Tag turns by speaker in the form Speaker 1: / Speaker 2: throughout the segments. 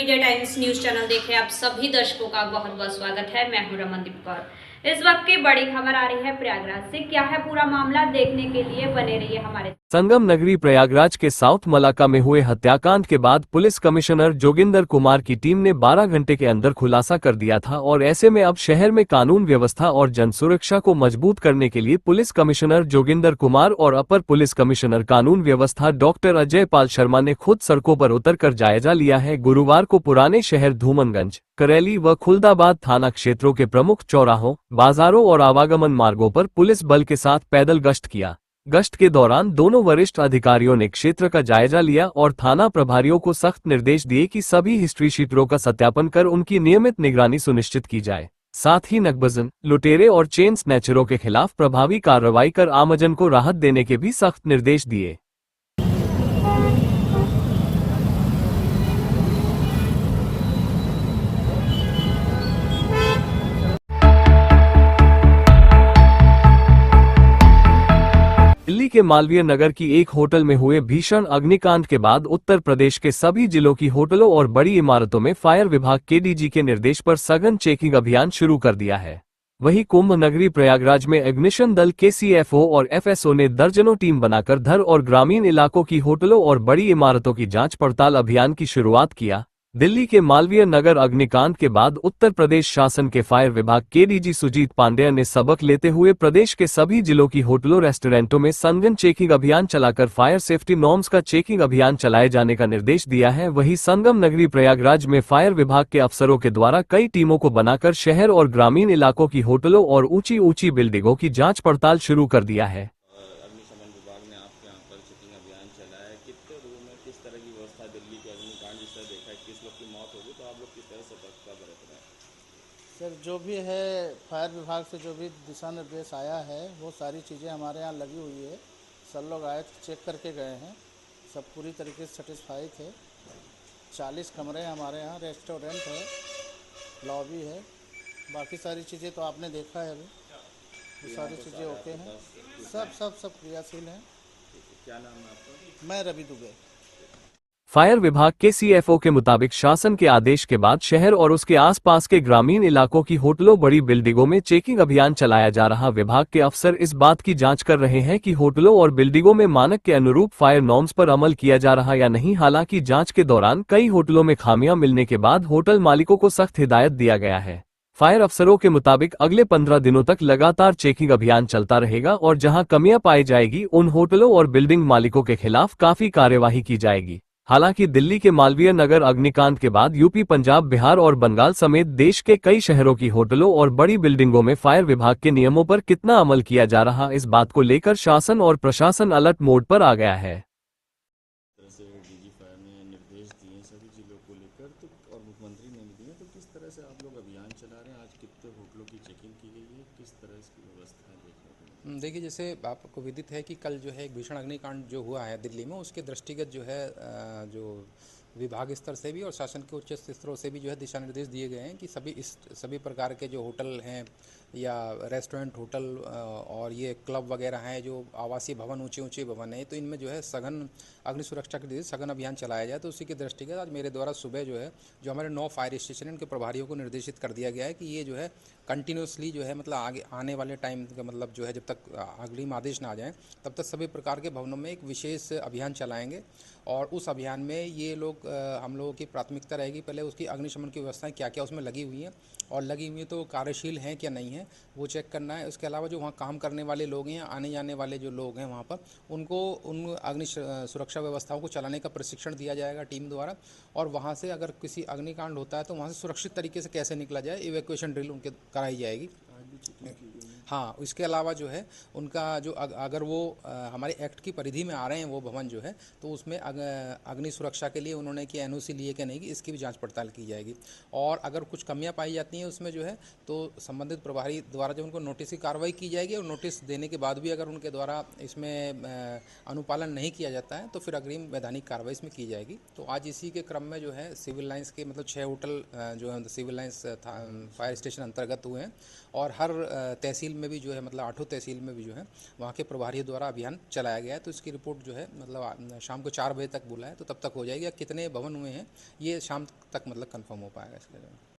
Speaker 1: Media times news channel देखे आप सभी दर्शकों का बहुत बहुत स्वागत है। मैं हूं रमनदीप कौर। इस वक्त की बड़ी खबर आ रही है प्रयागराज से। क्या है पूरा मामला, देखने के लिए बने रहिए हमारे।
Speaker 2: संगम नगरी प्रयागराज के साउथ मलाका में हुए हत्याकांड के बाद पुलिस कमिश्नर जोगिंदर कुमार की टीम ने 12 घंटे के अंदर खुलासा कर दिया था और ऐसे में अब शहर में कानून व्यवस्था और जन सुरक्षा को मजबूत करने के लिए पुलिस कमिश्नर जोगिंदर कुमार और अपर पुलिस कमिश्नर कानून व्यवस्था डॉक्टर अजय पाल शर्मा ने खुद सड़कों पर उतरकर जायजा लिया है। गुरुवार को पुराने शहर धूमनगंज, करेली व खुलदाबाद थाना क्षेत्रों के प्रमुख चौराहों, बाजारों और आवागमन मार्गों पर पुलिस बल के साथ पैदल गश्त किया। गश्त के दौरान दोनों वरिष्ठ अधिकारियों ने क्षेत्र का जायजा लिया और थाना प्रभारियों को सख्त निर्देश दिए कि सभी हिस्ट्री शीटरों का सत्यापन कर उनकी नियमित निगरानी सुनिश्चित की जाए। साथ ही नकबजन, लुटेरे और चेन स्नैचरों के खिलाफ प्रभावी कार्रवाई कर आमजन को राहत देने के भी सख्त निर्देश दिए। दिल्ली के मालवीय नगर की एक होटल में हुए भीषण अग्निकांड के बाद उत्तर प्रदेश के सभी जिलों की होटलों और बड़ी इमारतों में फायर विभाग के डीजी के निर्देश पर सघन चेकिंग अभियान शुरू कर दिया है। वहीं कुंभ नगरी प्रयागराज में अग्निशमन दल के सीएफओ और एफएसओ ने दर्जनों टीम बनाकर धर और ग्रामीण इलाकों की होटलों और बड़ी इमारतों की जांच पड़ताल अभियान की शुरुआत किया। दिल्ली के मालवीय नगर अग्निकांड के बाद उत्तर प्रदेश शासन के फायर विभाग के डीजी सुजीत पांडेय ने सबक लेते हुए प्रदेश के सभी जिलों की होटलों रेस्टोरेंटों में सघन चेकिंग अभियान चलाकर फायर सेफ्टी नॉर्म्स का चेकिंग अभियान चलाए जाने का निर्देश दिया है। वहीं संगम नगरी प्रयागराज में फायर विभाग के अफसरों के द्वारा कई टीमों को बनाकर शहर और ग्रामीण इलाकों की होटलों और ऊंची ऊंची बिल्डिंगों की जांच पड़ताल शुरू कर दिया है।
Speaker 3: अग्निशमन विभाग ने आपके यहाँ पर चेकिंग अभियान चलाया है। कितने रूम में किस तरह की व्यवस्था, दिल्ली के अग्निकांड जिस तरह देखा है 21 लोग की मौत होगी, तो आप लोग किस तरह सतर्कता बरत रहे हैं?
Speaker 4: सर, जो भी है फायर विभाग से जो भी दिशा निर्देश आया है वो सारी चीज़ें हमारे यहाँ लगी हुई है। सब लोग आए थे, चेक करके गए हैं, सब पूरी तरीके से सेटिस्फाई थे। 40 कमरे हैं हमारे यहाँ, रेस्टोरेंट है, लॉबी है, बाकी सारी चीज़ें तो आपने देखा है अभी। वो सारी चीज़ें ओके हैं, सब क्रियाशील हैं।
Speaker 3: क्या नाम है आपका?
Speaker 4: मैं रवि दुबे।
Speaker 2: फायर विभाग के सीएफओ के मुताबिक शासन के आदेश के बाद शहर और उसके आसपास के ग्रामीण इलाकों की होटलों बड़ी बिल्डिंगों में चेकिंग अभियान चलाया जा रहा। विभाग के अफसर इस बात की जांच कर रहे हैं कि होटलों और बिल्डिंगों में मानक के अनुरूप फायर नॉर्म्स पर अमल किया जा रहा या नहीं। हालांकि जांच के दौरान कई होटलों में खामियां मिलने के बाद होटल मालिकों को सख्त हिदायत दिया गया है। फायर अफसरों के मुताबिक अगले 15 दिनों तक लगातार चेकिंग अभियान चलता रहेगा और जहां कमियां पाई जाएगी उन होटलों और बिल्डिंग मालिकों के खिलाफ काफी कार्यवाही की जाएगी। हालांकि दिल्ली के मालवीय नगर अग्निकांड के बाद यूपी, पंजाब, बिहार और बंगाल समेत देश के कई शहरों की होटलों और बड़ी बिल्डिंगों में फायर विभाग के नियमों पर कितना अमल किया जा रहा, इस बात को लेकर शासन और प्रशासन अलर्ट मोड पर आ गया है।
Speaker 3: तरह से डीजी फायर ने निर्देश दिए सभी जिलों को लेकर, तो और मुख्यमंत्री ने भी दिए, तो किस तरह से आप लोग अभियान चला रहे हैं? आज कितने होटलों की चेकिंग की गई है, किस तरह इसकी व्यवस्था है देखने को मिली?
Speaker 5: देखिए, जैसे आपको विदित है कि कल जो है एक भीषण अग्निकांड जो हुआ है दिल्ली में, उसके दृष्टिगत जो है जो विभाग स्तर से भी और शासन के उच्च स्तरों से भी जो है दिशा निर्देश दिए गए हैं कि सभी प्रकार के जो होटल हैं या रेस्टोरेंट, होटल और ये क्लब वगैरह हैं, जो आवासीय भवन, ऊंचे ऊंचे भवन हैं, तो इनमें जो है सघन अग्नि सुरक्षा के लिए सघन अभियान चलाया जाए। तो उसी के दृष्टिगत आज मेरे द्वारा सुबह जो है जो हमारे 9 फायर स्टेशन इनके प्रभारियों को निर्देशित कर दिया गया है कि ये जो है कंटिन्यूसली जो है मतलब आगे आने वाले टाइम का मतलब जो है जब तक अग्रिम आदेश ना आ जाए तब तक सभी प्रकार के भवनों में एक विशेष अभियान चलाएंगे। और उस अभियान में ये लोग हम लोगों की प्राथमिकता रहेगी पहले उसकी अग्निशमन की व्यवस्थाएं क्या क्या उसमें लगी हुई हैं और लगी हुई तो कार्यशील हैं क्या नहीं है वो चेक करना है। उसके अलावा जो वहाँ काम करने वाले लोग हैं, आने जाने वाले जो लोग हैं वहाँ पर, उनको उन अग्नि सुरक्षा व्यवस्थाओं को चलाने का प्रशिक्षण दिया जाएगा टीम द्वारा। और वहाँ से अगर किसी अग्निकांड होता है तो वहाँ से सुरक्षित तरीके से कैसे निकला जाए, इवैक्यूएशन ड्रिल उनके कराई जाएगी। हाँ, इसके अलावा जो है उनका जो अगर वो हमारे एक्ट की परिधि में आ रहे हैं वो भवन जो है, तो उसमें अग्नि सुरक्षा के लिए उन्होंने कि एनओसी लिए कि नहीं, कि इसकी भी जांच पड़ताल की जाएगी। और अगर कुछ कमियां पाई जाती हैं उसमें जो है तो संबंधित प्रभारी द्वारा जो उनको नोटिस की कार्रवाई की जाएगी और नोटिस देने के बाद भी अगर उनके द्वारा इसमें अनुपालन नहीं किया जाता है तो फिर अग्रिम वैधानिक कार्रवाई इसमें की जाएगी। तो आज इसी के क्रम में जो है सिविल लाइन्स के मतलब 6 होटल जो है सिविल लाइन्स फायर स्टेशन अंतर्गत हुए हैं और हर तहसील में भी जो है मतलब 8 तहसील में भी जो है वहाँ के प्रभारियों द्वारा अभियान चलाया गया है। तो इसकी रिपोर्ट जो है मतलब शाम को 4 बजे तक बोला है, तो तब तक हो जाएगी। कितने भवन हुए हैं ये शाम तक मतलब कंफर्म हो पाएगा इसके लिए।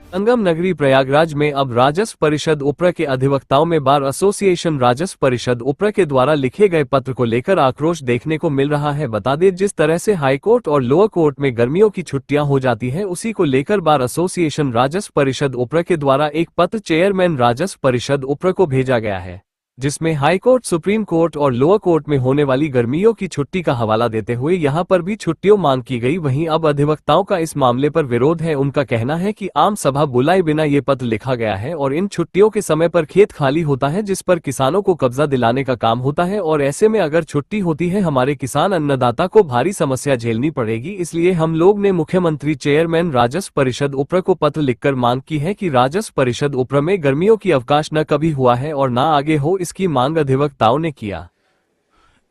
Speaker 2: संगम नगरी प्रयागराज में अब राजस्व परिषद उप्र के अधिवक्ताओं में बार एसोसिएशन राजस्व परिषद उप्र के द्वारा लिखे गए पत्र को लेकर आक्रोश देखने को मिल रहा है। बता दें, जिस तरह से हाईकोर्ट और लोअर कोर्ट में गर्मियों की छुट्टियां हो जाती हैं, उसी को लेकर बार एसोसिएशन राजस्व परिषद उप्र के द्वारा एक पत्र चेयरमैन राजस्व परिषद उप्र को भेजा गया है, जिसमें हाईकोर्ट, सुप्रीम कोर्ट और लोअर कोर्ट में होने वाली गर्मियों की छुट्टी का हवाला देते हुए यहां पर भी छुट्टियों मांग की गई। वहीं अब अधिवक्ताओं का इस मामले पर विरोध है। उनका कहना है कि आम सभा बुलाए बिना ये पत्र लिखा गया है और इन छुट्टियों के समय पर खेत खाली होता है, जिस पर किसानों को कब्जा दिलाने का काम होता है, और ऐसे में अगर छुट्टी होती है हमारे किसान अन्नदाता को भारी समस्या झेलनी पड़ेगी। इसलिए हम लोग ने मुख्यमंत्री चेयरमैन राजस्व परिषद उप्र को पत्र लिखकर मांग की है कि राजस्व परिषद उप्र में गर्मियों की अवकाश न कभी हुआ है और न आगे हो, इसकी मांग अधिवक्ताओं ने किया।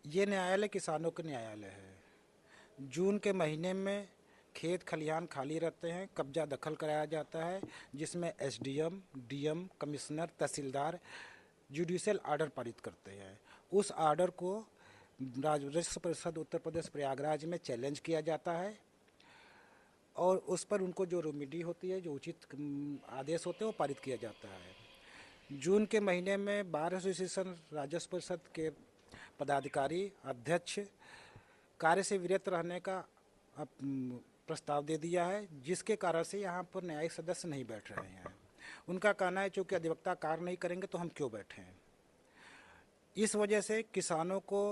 Speaker 6: ये न्यायालय किसानों का न्यायालय है। जून के महीने में खेत खलिहान खाली रहते हैं, कब्जा दखल कराया जाता है, जिसमें एसडीएम, डीएम, कमिश्नर, तहसीलदार जुडिशियल आर्डर पारित करते हैं। उस आर्डर को राजस्व परिषद उत्तर प्रदेश प्रयागराज में चैलेंज किया जाता है और उस पर उनको जो रेमेडी होती है, जो उचित आदेश होते हैं, वो पारित किया जाता है। जून के महीने में बार एसोसिएशन राजस्व परिषद के पदाधिकारी अध्यक्ष कार्य से विरत रहने का प्रस्ताव दे दिया है, जिसके कारण से यहाँ पर न्यायिक सदस्य नहीं बैठ रहे हैं। उनका कहना है चूँकि अधिवक्ता कार्य नहीं करेंगे तो हम क्यों बैठें। इस वजह से किसानों को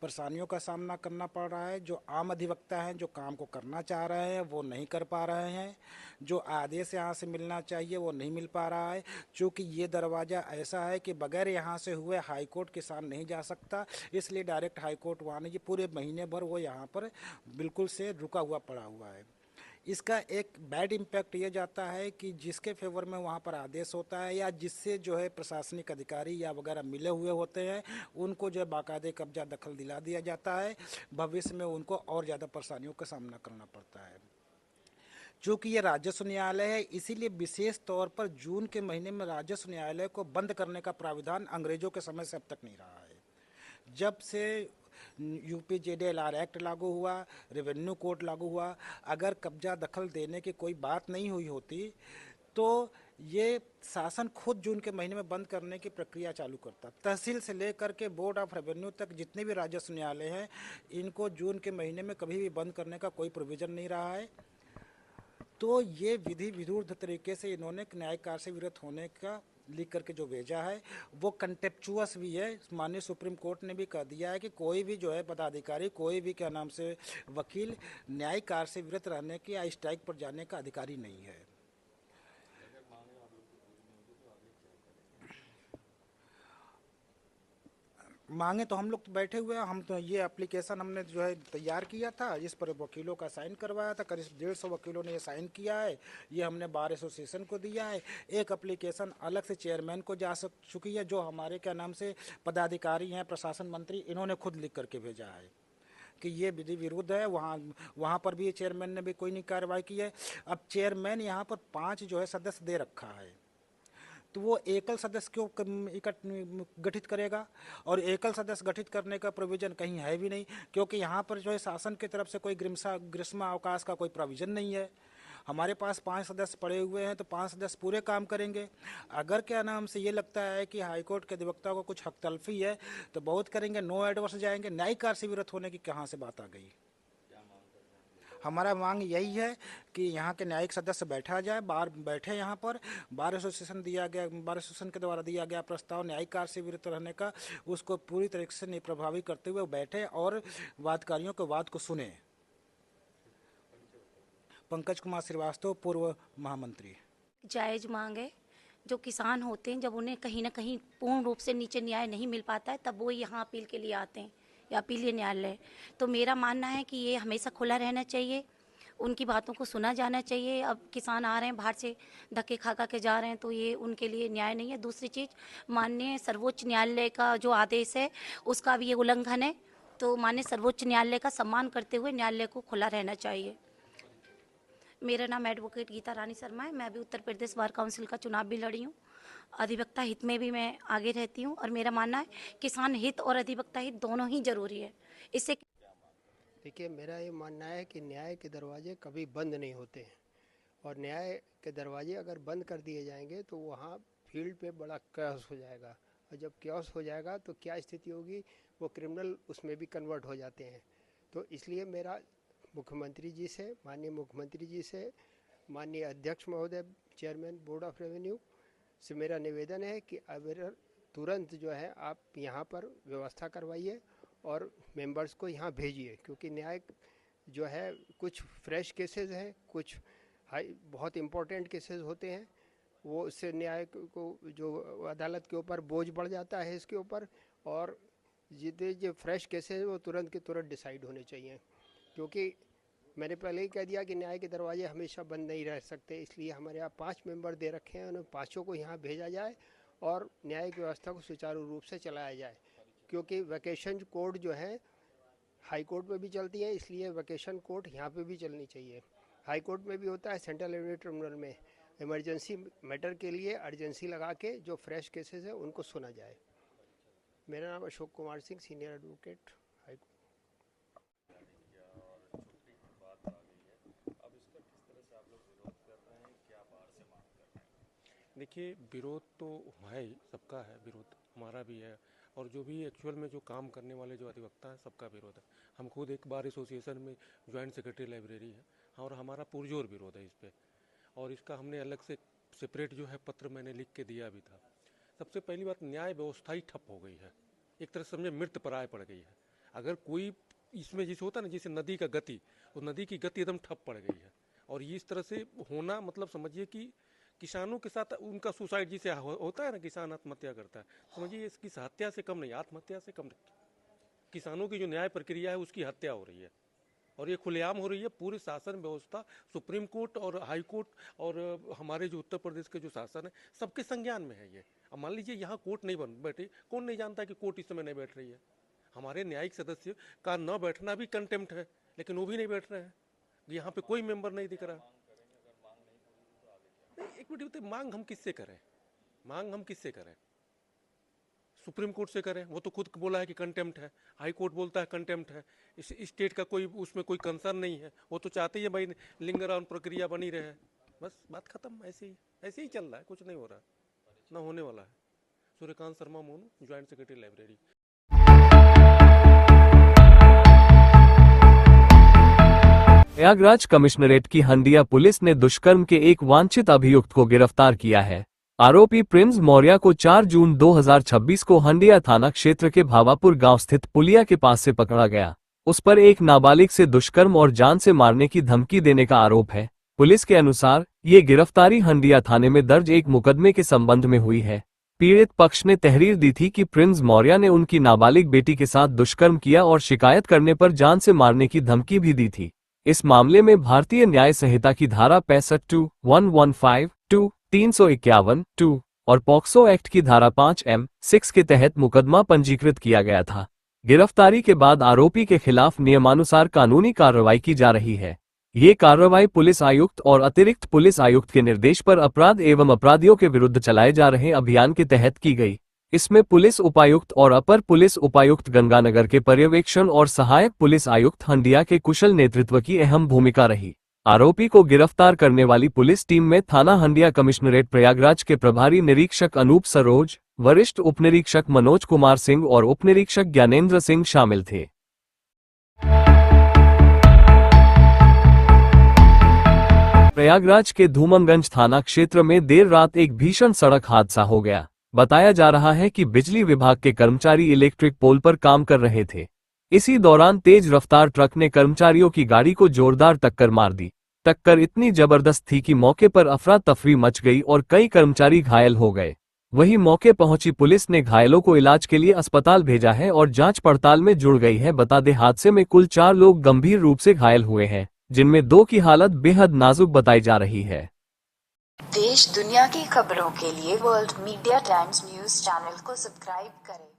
Speaker 6: परेशानियों का सामना करना पड़ रहा है। जो आम अधिवक्ता हैं, जो काम को करना चाह रहे हैं, वो नहीं कर पा रहे हैं। जो आदेश यहाँ से मिलना चाहिए वो नहीं मिल पा रहा है, क्योंकि ये दरवाज़ा ऐसा है कि बगैर यहाँ से हुए हाई कोर्ट किसान नहीं जा सकता। इसलिए डायरेक्ट हाई कोर्ट वहाँ नहीं, पूरे महीने भर वो यहाँ पर बिल्कुल से रुका हुआ पड़ा हुआ है। इसका एक बैड इम्पैक्ट ये जाता है कि जिसके फेवर में वहाँ पर आदेश होता है या जिससे जो है प्रशासनिक अधिकारी या वगैरह मिले हुए होते हैं, उनको जो है बाकायदे कब्जा दखल दिला दिया जाता है। भविष्य में उनको और ज़्यादा परेशानियों का सामना करना पड़ता है। चूँकि ये राजस्व न्यायालय है, इसीलिए विशेष तौर पर जून के महीने में राजस्व न्यायालय को बंद करने का प्राविधान अंग्रेजों के समय से अब तक नहीं रहा है। जब से यूपी जेडीएलआर एक्ट लागू हुआ, रेवेन्यू कोड लागू हुआ, अगर कब्जा दखल देने की कोई बात नहीं हुई होती तो ये शासन खुद जून के महीने में बंद करने की प्रक्रिया चालू करता। तहसील से लेकर के बोर्ड ऑफ रेवेन्यू तक जितने भी राजस्व न्यायालय हैं, इनको जून के महीने में कभी भी बंद करने का कोई प्रोविज़न नहीं रहा है। तो ये विधि विरुद्ध तरीके से इन्होंने न्यायिक कार्य से विरत होने का लिख करके जो भेजा है वो कंटेप्चुअस भी है। माननीय सुप्रीम कोर्ट ने भी कह दिया है कि कोई भी जो है पदाधिकारी, कोई भी क्या नाम से वकील न्यायिक कार्य से विरत रहने की या स्ट्राइक पर जाने का अधिकारी नहीं है। मांगे तो हम लोग तो बैठे हुए हैं। हम तो ये एप्लीकेशन हमने जो है तैयार किया था, इस पर वकीलों का साइन करवाया था। करीब 150 वकीलों ने ये साइन किया है। ये हमने बार एसोसिएशन को दिया है। एक एप्लीकेशन अलग से चेयरमैन को जा चुकी है, जो हमारे क्या नाम से पदाधिकारी हैं, प्रशासन मंत्री, इन्होंने खुद लिख करके भेजा है कि ये विधि विरुद्ध है। वहाँ पर भी चेयरमैन ने भी कोई नहीं कार्रवाई की है। अब चेयरमैन यहाँ पर 5 जो है सदस्य दे रखा है, तो वो एकल सदस्य क्यों गठित करेगा? और एकल सदस्य गठित करने का प्रोविज़न कहीं है भी नहीं, क्योंकि यहाँ पर जो है शासन की तरफ से कोई ग्रीष्म अवकाश का कोई प्रोविज़न नहीं है। हमारे पास 5 सदस्य पड़े हुए हैं, तो 5 सदस्य पूरे काम करेंगे। अगर क्या नाम से ये लगता है कि हाईकोर्ट के अधिवक्ता को कुछ हक तलफी है तो बहुत करेंगे, नो एडवर्स जाएंगे। न्यायिक कार्य से विरत होने की कहाँ से बात आ गई? हमारा मांग यही है कि यहाँ के न्यायिक सदस्य बैठा जाए, बैठे यहाँ पर। बार एसोसिएशन के द्वारा दिया गया प्रस्ताव न्यायिक कार्य से विरत रहने का, उसको पूरी तरीके से निप्रभावी करते हुए बैठे और वादकारियों के वाद को सुने। पंकज कुमार श्रीवास्तव, पूर्व महामंत्री।
Speaker 7: जायज़ मांग है। जो किसान होते हैं, जब उन्हें कहीं ना कहीं पूर्ण रूप से नीचे न्याय नहीं मिल पाता है, तब वो यहाँ अपील के लिए आते हैं या अपीलीय न्यायालय। तो मेरा मानना है कि ये हमेशा खुला रहना चाहिए, उनकी बातों को सुना जाना चाहिए। अब किसान आ रहे हैं बाहर से, धक्के खा के जा रहे हैं, तो ये उनके लिए न्याय नहीं है। दूसरी चीज़, माननीय सर्वोच्च न्यायालय का जो आदेश है उसका भी ये उल्लंघन है। तो माननीय सर्वोच्च न्यायालय का सम्मान करते हुए न्यायालय को खुला रहना चाहिए। मेरा नाम एडवोकेट गीता रानी शर्मा है। मैं भी उत्तर प्रदेश बार काउंसिल का चुनाव भी लड़ी हूँ। अधिवक्ता हित में भी मैं आगे रहती हूँ और मेरा मानना है किसान हित और अधिवक्ता हित दोनों ही जरूरी है। इससे
Speaker 8: देखिए, मेरा ये मानना है कि न्याय के दरवाजे कभी बंद नहीं होते हैं और न्याय के दरवाजे अगर बंद कर दिए जाएंगे तो वहाँ फील्ड पे बड़ा कैओस हो जाएगा और जब कैओस हो जाएगा तो क्या स्थिति होगी, वो क्रिमिनल उसमें भी कन्वर्ट हो जाते हैं। तो इसलिए मेरा मुख्यमंत्री जी से, माननीय मुख्यमंत्री जी से, माननीय अध्यक्ष महोदय, चेयरमैन बोर्ड ऑफ रेवेन्यू से मेरा निवेदन है कि अगर तुरंत जो है आप यहाँ पर व्यवस्था करवाइए और मेंबर्स को यहाँ भेजिए, क्योंकि न्याय जो है कुछ फ्रेश केसेस हैं, कुछ बहुत इम्पोर्टेंट केसेस होते हैं, वो उससे न्याय को जो अदालत के ऊपर बोझ बढ़ जाता है इसके ऊपर, और जितने जो फ्रेश केसेस हैं वो तुरंत के तुरंत डिसाइड होने चाहिए। क्योंकि मैंने पहले ही कह दिया कि न्याय के दरवाजे हमेशा बंद नहीं रह सकते, इसलिए हमारे यहाँ 5 मेंबर दे रखे हैं, उन पाँचों को यहाँ भेजा जाए और न्यायिक व्यवस्था को सुचारू रूप से चलाया जाए। क्योंकि वैकेशन कोर्ट जो है हाई कोर्ट में भी चलती है, इसलिए वैकेशन कोर्ट यहाँ पे भी चलनी चाहिए। हाई कोर्ट में भी होता है, सेंट्रल रेवेन्यू ट्रिब्यूनल में इमरजेंसी मैटर के लिए अर्जेंसी लगा के जो फ्रेश केसेस है उनको सुना जाए। मेरा नाम Ashok Kumar Singh, senior advocate, high court.
Speaker 9: देखिए, विरोध तो है ही, सबका है विरोध, हमारा भी है, और जो भी एक्चुअल में जो काम करने वाले जो अधिवक्ता है सबका विरोध है। हम खुद एक बार एसोसिएशन में ज्वाइंट सेक्रेटरी लाइब्रेरी है और हमारा पुरजोर विरोध है इस पर, और इसका हमने अलग से सेपरेट जो है पत्र मैंने लिख के दिया भी था। सबसे पहली बात, न्याय व्यवस्था ही ठप हो गई है, एक तरह से समझे मृत प्राय पड़ गई है। अगर कोई इसमें जैसे होता है ना, जैसे नदी का गति, वो नदी की गति एकदम ठप पड़ गई है, और ये इस तरह से होना मतलब समझिए कि किसानों के साथ उनका सुसाइड जिसे होता है ना, किसान आत्महत्या करता है, समझिए इसकी हत्या से कम नहीं, आत्महत्या से कम नहीं। किसानों की जो न्याय प्रक्रिया है उसकी हत्या हो रही है, और ये खुलेआम हो रही है। पूरी शासन व्यवस्था, सुप्रीम कोर्ट और हाई कोर्ट और हमारे जो उत्तर प्रदेश के जो शासन है सबके संज्ञान में है ये। अब मान लीजिए यहाँ कोर्ट नहीं बन बैठी, कौन नहीं जानता कि कोर्ट इस समय नहीं बैठ रही है। हमारे न्यायिक सदस्य का न बैठना भी कंटेम्प्ट है, लेकिन वो भी नहीं बैठ रहे हैं, यहाँ पे कोई मेंबर नहीं दिख रहा। एक मिनट बताइए, मांग हम किससे करें? मांग हम किससे करें? सुप्रीम कोर्ट से करें? वो तो खुद बोला है कि कंटेम्प्ट है, हाई कोर्ट बोलता है कंटेम्प्ट है, इस स्टेट का कोई उसमें कोई कंसर्न नहीं है, वो तो चाहते ही है भाई लिंगर ऑन प्रक्रिया बनी रहे, बस बात खत्म। ऐसे ही चल रहा है, कुछ नहीं हो रहा, ना होने वाला है। Suryakant Sharma Monu, joint secretary library.
Speaker 2: Prayagraj commissionerate की हंडिया पुलिस ने दुष्कर्म के एक वांछित अभियुक्त को गिरफ्तार किया है। आरोपी प्रिंस मौर्य को 4 जून 2026 को हंडिया थाना क्षेत्र के भावापुर गांव स्थित पुलिया के पास से पकड़ा गया। उस पर एक नाबालिग से दुष्कर्म और जान से मारने की धमकी देने का आरोप है। पुलिस के अनुसार ये गिरफ्तारी हंडिया थाने में दर्ज एक मुकदमे के संबंध में हुई है। पीड़ित पक्ष ने तहरीर दी थी कि प्रिंस मौर्य ने उनकी नाबालिग बेटी के साथ दुष्कर्म किया और शिकायत करने पर जान से मारने की धमकी भी दी थी। इस मामले में भारतीय न्याय संहिता की धारा 65(2), 115(2), 351(2) और पॉक्सो एक्ट की धारा 5(m)(6) के तहत मुकदमा पंजीकृत किया गया था। गिरफ्तारी के बाद आरोपी के खिलाफ नियमानुसार कानूनी कार्रवाई की जा रही है। ये कार्रवाई पुलिस आयुक्त और अतिरिक्त पुलिस आयुक्त के निर्देश पर अपराध एवं अपराधियों के विरुद्ध चलाए जा रहे अभियान के तहत की गई। इसमें पुलिस उपायुक्त और अपर पुलिस उपायुक्त गंगानगर के पर्यवेक्षण और सहायक पुलिस आयुक्त हंडिया के कुशल नेतृत्व की अहम भूमिका रही। आरोपी को गिरफ्तार करने वाली पुलिस टीम में थाना हंडिया कमिश्नरेट प्रयागराज के प्रभारी निरीक्षक अनूप सरोज, वरिष्ठ उपनिरीक्षक मनोज कुमार सिंह और उपनिरीक्षक ज्ञानेंद्र सिंह शामिल थे। प्रयागराज के धूमनगंज थाना क्षेत्र में देर रात एक भीषण सड़क हादसा हो गया। बताया जा रहा है कि बिजली विभाग के कर्मचारी इलेक्ट्रिक पोल पर काम कर रहे थे। इसी दौरान तेज रफ्तार ट्रक ने कर्मचारियों की गाड़ी को जोरदार टक्कर मार दी। टक्कर इतनी जबरदस्त थी कि मौके पर अफरा तफरी मच गई और कई कर्मचारी घायल हो गए। वहीं मौके पहुंची पुलिस ने घायलों को इलाज के लिए अस्पताल भेजा है और जांच पड़ताल में जुड़ गई है। बता दें, हादसे में कुल 4 लोग गंभीर रूप से घायल हुए हैं, जिनमें 2 की हालत बेहद नाजुक बताई जा रही है।
Speaker 10: देश दुनिया की खबरों के लिए world media times news channel को सब्सक्राइब करें।